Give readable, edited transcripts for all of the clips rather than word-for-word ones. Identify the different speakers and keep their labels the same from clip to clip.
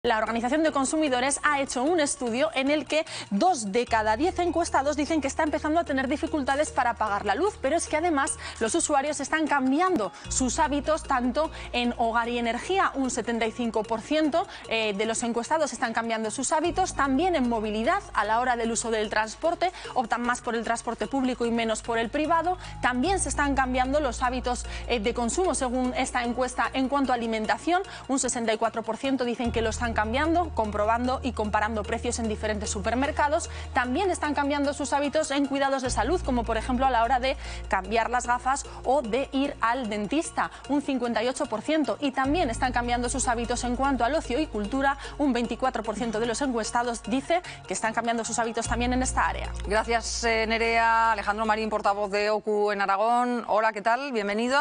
Speaker 1: La Organización de Consumidores ha hecho un estudio en el que 2 de cada 10 encuestados dicen que está empezando a tener dificultades para pagar la luz, pero es que además los usuarios están cambiando sus hábitos tanto en hogar y energía, un 75% de los encuestados están cambiando sus hábitos, también en movilidad a la hora del uso del transporte, optan más por el transporte público y menos por el privado, también se están cambiando los hábitos de consumo según esta encuesta en cuanto a alimentación, un 64% dicen que lo están cambiando, comprobando y comparando precios en diferentes supermercados. También están cambiando sus hábitos en cuidados de salud, como por ejemplo a la hora de cambiar las gafas o de ir al dentista, un 58%. Y también están cambiando sus hábitos en cuanto al ocio y cultura, un 24% de los encuestados dice que están cambiando sus hábitos también en esta área.
Speaker 2: Gracias, Nerea. Alejandro Marín, portavoz de OCU en Aragón. Hola, ¿qué tal? Bienvenido.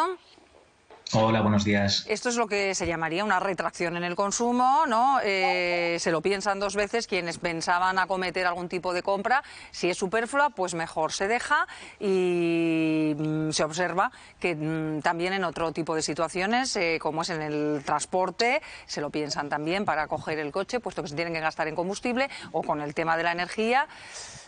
Speaker 3: Hola, buenos días.
Speaker 2: Esto es lo que se llamaría una retracción en el consumo, ¿no? Se lo piensan dos veces quienes pensaban acometer algún tipo de compra. Si es superflua, pues mejor se deja y se observa que también en otro tipo de situaciones, como es en el transporte, se lo piensan también para coger el coche, puesto que se tienen que gastar en combustible, o con el tema de la energía.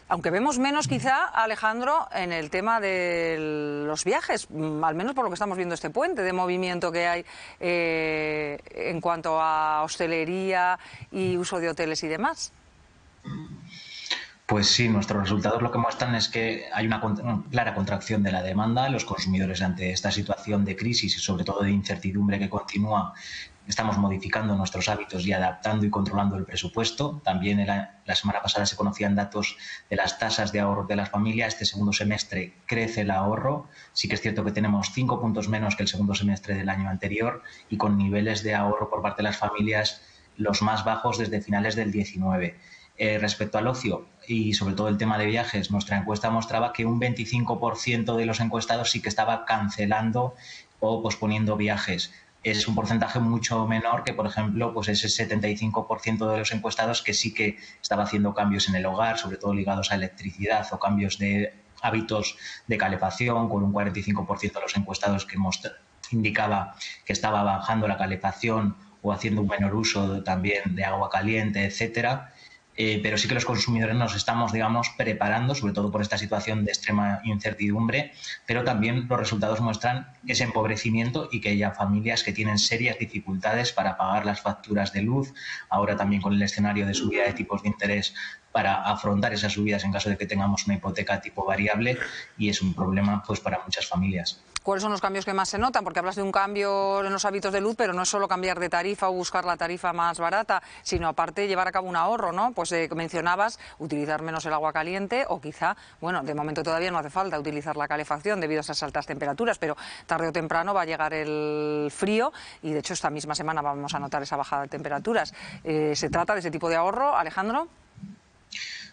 Speaker 2: Aunque vemos menos quizá, Alejandro, en el tema de los viajes, al menos por lo que estamos viendo este puente de movimiento que hay en cuanto a hostelería y uso de hoteles y demás.
Speaker 3: Pues sí, nuestros resultados lo que muestran es que hay una clara contracción de la demanda. Los consumidores ante esta situación de crisis y sobre todo de incertidumbre que continúa, estamos modificando nuestros hábitos y adaptando y controlando el presupuesto. También la semana pasada se conocían datos de las tasas de ahorro de las familias. Este segundo semestre crece el ahorro. Sí que es cierto que tenemos 5 puntos menos que el segundo semestre del año anterior y con niveles de ahorro por parte de las familias los más bajos desde finales del 19. Respecto al ocio y sobre todo el tema de viajes, nuestra encuesta mostraba que un 25% de los encuestados sí que estaba cancelando o posponiendo viajes. Es un porcentaje mucho menor que, por ejemplo, pues ese 75% de los encuestados que sí que estaba haciendo cambios en el hogar, sobre todo ligados a electricidad o cambios de hábitos de calefacción, con un 45% de los encuestados que indicaba que estaba bajando la calefacción o haciendo un menor uso también de agua caliente, etcétera. Pero sí que los consumidores nos estamos, digamos, preparando, sobre todo por esta situación de extrema incertidumbre, pero también los resultados muestran ese empobrecimiento y que haya familias que tienen serias dificultades para pagar las facturas de luz, ahora también con el escenario de subida de tipos de interés para afrontar esas subidas en caso de que tengamos una hipoteca tipo variable, y es un problema pues para muchas familias.
Speaker 2: ¿Cuáles son los cambios que más se notan? Porque hablas de un cambio en los hábitos de luz, pero no es solo cambiar de tarifa o buscar la tarifa más barata, sino aparte llevar a cabo un ahorro, ¿no? Pues mencionabas utilizar menos el agua caliente o quizá, bueno, de momento todavía no hace falta utilizar la calefacción debido a esas altas temperaturas, pero tarde o temprano va a llegar el frío y de hecho esta misma semana vamos a notar esa bajada de temperaturas. ¿Se trata de ese tipo de ahorro, Alejandro?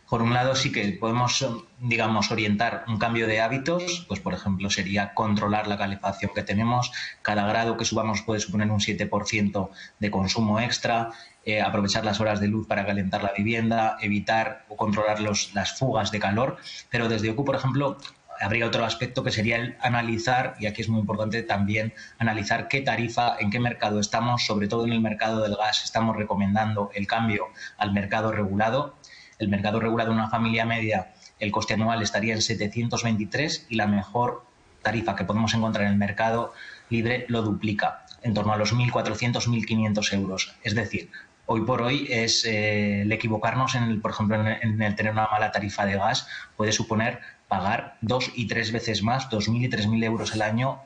Speaker 3: Por un lado, sí que podemos, digamos, orientar un cambio de hábitos, pues por ejemplo sería controlar la calefacción que tenemos. Cada grado que subamos puede suponer un 7% de consumo extra, aprovechar las horas de luz para calentar la vivienda, evitar o controlar las fugas de calor. Pero desde OCU, por ejemplo, habría otro aspecto que sería el analizar, y aquí es muy importante también analizar qué tarifa, en qué mercado estamos, sobre todo en el mercado del gas. Estamos recomendando el cambio al mercado regulado. El mercado regulado en una familia media, el coste anual estaría en 723 y la mejor tarifa que podemos encontrar en el mercado libre lo duplica, en torno a los 1.400, 1.500 euros. Es decir, hoy por hoy es el equivocarnos, por ejemplo, en el tener una mala tarifa de gas puede suponer pagar 2 y 3 veces más, 2.000 y 3.000 euros el año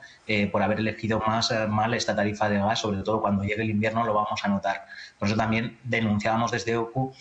Speaker 3: por haber elegido mal esta tarifa de gas. Sobre todo cuando llegue el invierno lo vamos a notar. Por eso también denunciábamos desde OCU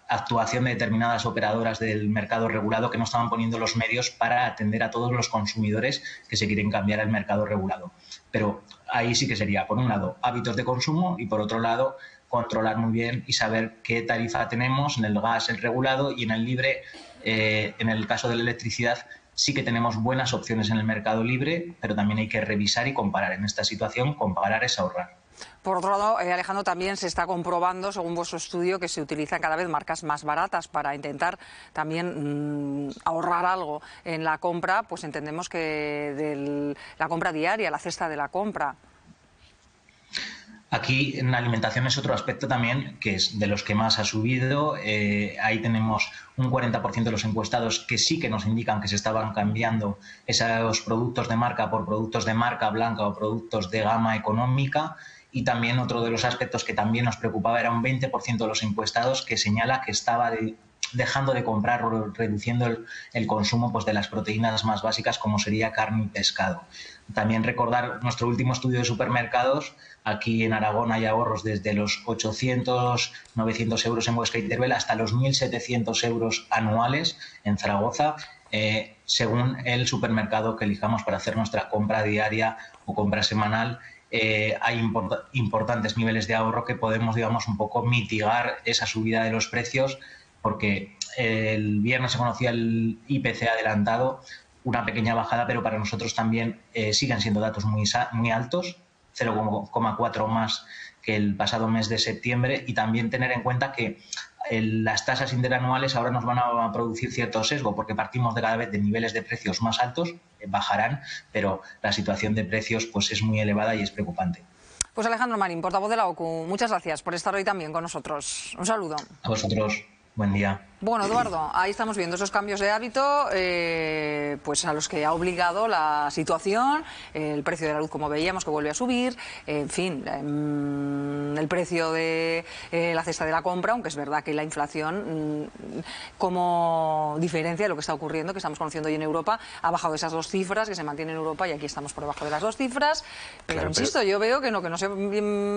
Speaker 3: actuación de determinadas operadoras del mercado regulado que no estaban poniendo los medios para atender a todos los consumidores que se quieren cambiar al mercado regulado. Pero ahí sí que sería, por un lado, hábitos de consumo y por otro lado, controlar muy bien y saber qué tarifa tenemos en el gas, el regulado, y en el libre. En el caso de la electricidad sí que tenemos buenas opciones en el mercado libre, pero también hay que revisar y comparar. En esta situación, comparar es ahorrar.
Speaker 2: Por otro lado, Alejandro, también se está comprobando, según vuestro estudio, que se utilizan cada vez marcas más baratas para intentar también ahorrar algo en la compra. Pues entendemos que la compra diaria, la cesta de la compra.
Speaker 3: Aquí en la alimentación es otro aspecto también que es de los que más ha subido. Ahí tenemos un 40% de los encuestados que sí que nos indican que se estaban cambiando esos productos de marca por productos de marca blanca o productos de gama económica. Y también otro de los aspectos que también nos preocupaba era un 20% de los encuestados que señala que estaba dejando de comprar o reduciendo el consumo pues, de las proteínas más básicas como sería carne y pescado. También recordar nuestro último estudio de supermercados. Aquí en Aragón hay ahorros desde los 800, 900 euros en Huesca y Teruel hasta los 1.700 euros anuales en Zaragoza, según el supermercado que elijamos para hacer nuestra compra diaria o compra semanal. Hay importantes niveles de ahorro que podemos, digamos, un poco mitigar esa subida de los precios, porque el viernes se conocía el IPC adelantado, una pequeña bajada, pero para nosotros también siguen siendo datos muy altos, 0,4 más que el pasado mes de septiembre, y también tener en cuenta que las tasas interanuales ahora nos van a producir cierto sesgo porque partimos de cada vez de niveles de precios más altos, bajarán, pero la situación de precios pues es muy elevada y es preocupante.
Speaker 2: Pues Alejandro Marín, portavoz de la OCU, muchas gracias por estar hoy también con nosotros. Un saludo.
Speaker 3: A vosotros. Buen día.
Speaker 2: Bueno, Eduardo, ahí estamos viendo esos cambios de hábito pues a los que ha obligado la situación, el precio de la luz, como veíamos, que vuelve a subir, en fin, el precio de la cesta de la compra, aunque es verdad que la inflación, como diferencia de lo que está ocurriendo, que estamos conociendo hoy en Europa, ha bajado esas dos cifras, que se mantienen en Europa y aquí estamos por debajo de las dos cifras, pero claro, insisto, yo veo que no se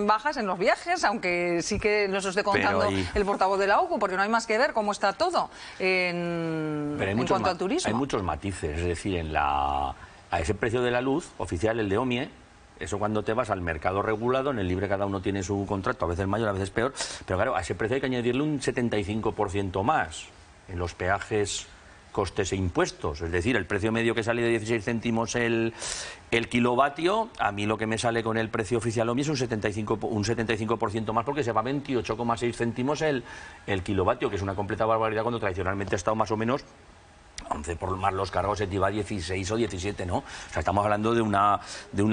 Speaker 2: bajas en los viajes, aunque sí que nos esté contando el portavoz de la OCU, porque no hay más que ver cómo está todo en cuanto al turismo.
Speaker 4: Hay muchos matices, es decir, a ese precio de la luz oficial, el de OMIE, eso cuando te vas al mercado regulado, en el libre cada uno tiene su contrato, a veces mayor, a veces peor, pero claro, a ese precio hay que añadirle un 75% más en los peajes, costes e impuestos, es decir, el precio medio que sale de 16 céntimos el kilovatio, a mí lo que me sale con el precio oficial OMI es un 75% más, porque se va a 28,6 céntimos el kilovatio, que es una completa barbaridad cuando tradicionalmente ha estado más o menos 11 por más los cargos, se te iba a 16 o 17, ¿no? O sea, estamos hablando de una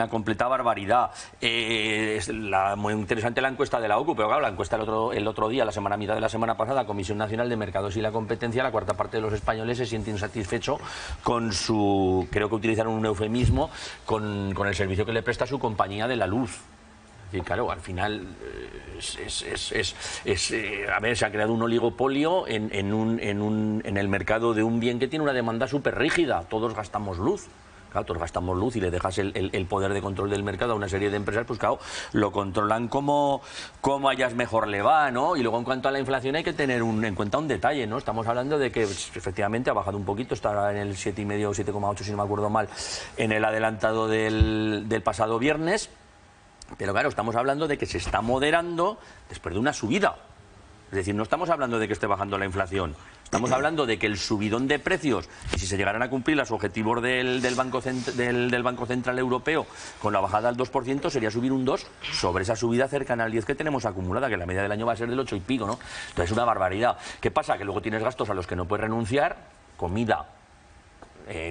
Speaker 4: completa barbaridad. Es muy interesante la encuesta de la OCU, pero claro, la encuesta el otro día, mitad de la semana pasada, Comisión Nacional de Mercados y la Competencia, la cuarta parte de los españoles se siente insatisfecho con su, creo que utilizaron un eufemismo, con el servicio que le presta su compañía de la luz. Y claro, al final a ver, se ha creado un oligopolio en el mercado de un bien que tiene una demanda súper rígida. Todos gastamos luz. Claro, todos gastamos luz y le dejas el poder de control del mercado a una serie de empresas, pues claro, lo controlan como a ellas mejor le va, ¿no? Y luego en cuanto a la inflación hay que tener en cuenta un detalle, ¿no? Estamos hablando de que pues, efectivamente ha bajado un poquito, está en el 7,5 o 7,8 si no me acuerdo mal, en el adelantado del pasado viernes. Pero claro, estamos hablando de que se está moderando después de una subida. Es decir, no estamos hablando de que esté bajando la inflación. Estamos hablando de que el subidón de precios, y si se llegaran a cumplir los objetivos del Banco Central Europeo con la bajada al 2%, sería subir un 2 sobre esa subida cercana al 10 que tenemos acumulada, que la media del año va a ser del 8 y pico, ¿no? Entonces es una barbaridad. ¿Qué pasa? Que luego tienes gastos a los que no puedes renunciar, comida,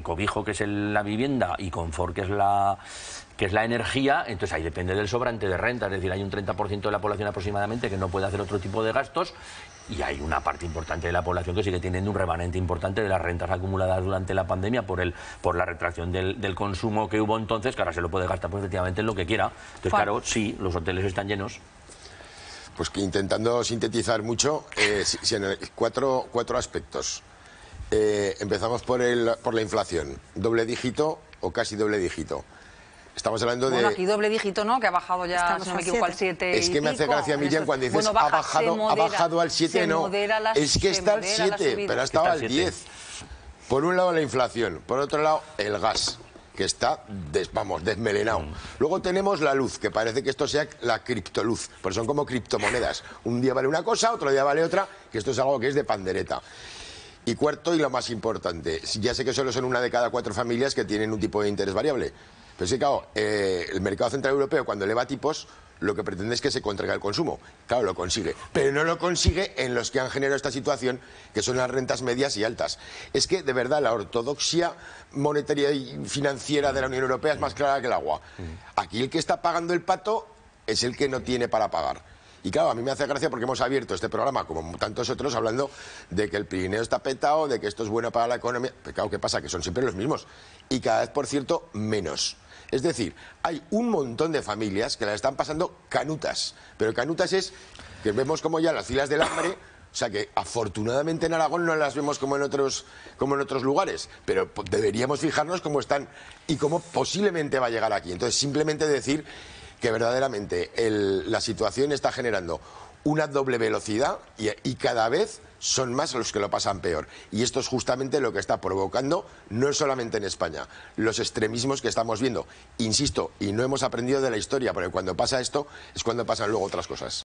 Speaker 4: cobijo, que es la vivienda, y confort, que es la energía. Entonces ahí depende del sobrante de renta, es decir, hay un 30% de la población aproximadamente que no puede hacer otro tipo de gastos, y hay una parte importante de la población que sigue teniendo un remanente importante de las rentas acumuladas durante la pandemia por la retracción del consumo que hubo entonces, que ahora se lo puede gastar pues, efectivamente en lo que quiera. Entonces, claro, sí, los hoteles están llenos.
Speaker 5: Pues que intentando sintetizar mucho, cuatro aspectos. Empezamos por la inflación, doble dígito o casi doble dígito. Estamos hablando de...
Speaker 2: Bueno, aquí doble dígito, ¿no? Que ha bajado ya,
Speaker 1: estamos
Speaker 2: si no me equivoco, al 7
Speaker 5: Es que me hace gracia, Miriam, cuando dices
Speaker 2: bueno, baja,
Speaker 5: ha bajado al 7, no. Es que está al 7, pero ha estado al 10. Por un lado la inflación, por otro lado el gas, que está, desmelenado. Luego tenemos la luz, que parece que esto sea la criptoluz, porque son como criptomonedas. Un día vale una cosa, otro día vale otra, que esto es algo que es de pandereta. Y cuarto, y lo más importante, ya sé que solo son una de cada 4 familias que tienen un tipo de interés variable, pero sí, claro, el mercado central europeo cuando eleva tipos lo que pretende es que se contraiga el consumo. Claro, lo consigue, pero no lo consigue en los que han generado esta situación, que son las rentas medias y altas. Es que, de verdad, la ortodoxia monetaria y financiera de la Unión Europea es más clara que el agua. Aquí el que está pagando el pato es el que no tiene para pagar. Y claro, a mí me hace gracia porque hemos abierto este programa, como tantos otros, hablando de que el Pirineo está petado, de que esto es bueno para la economía. Pero claro, ¿qué pasa? Que son siempre los mismos. Y cada vez, por cierto, menos. Es decir, hay un montón de familias que las están pasando canutas. Pero canutas es que vemos como ya las filas del hambre. O sea que afortunadamente en Aragón no las vemos como en otros lugares, pero deberíamos fijarnos cómo están y cómo posiblemente va a llegar aquí. Entonces, simplemente decir que verdaderamente la situación está generando una doble velocidad y cada vez son más los que lo pasan peor. Y esto es justamente lo que está provocando, no solamente en España, los extremismos que estamos viendo. Insisto, y no hemos aprendido de la historia, porque cuando pasa esto es cuando pasan luego otras cosas.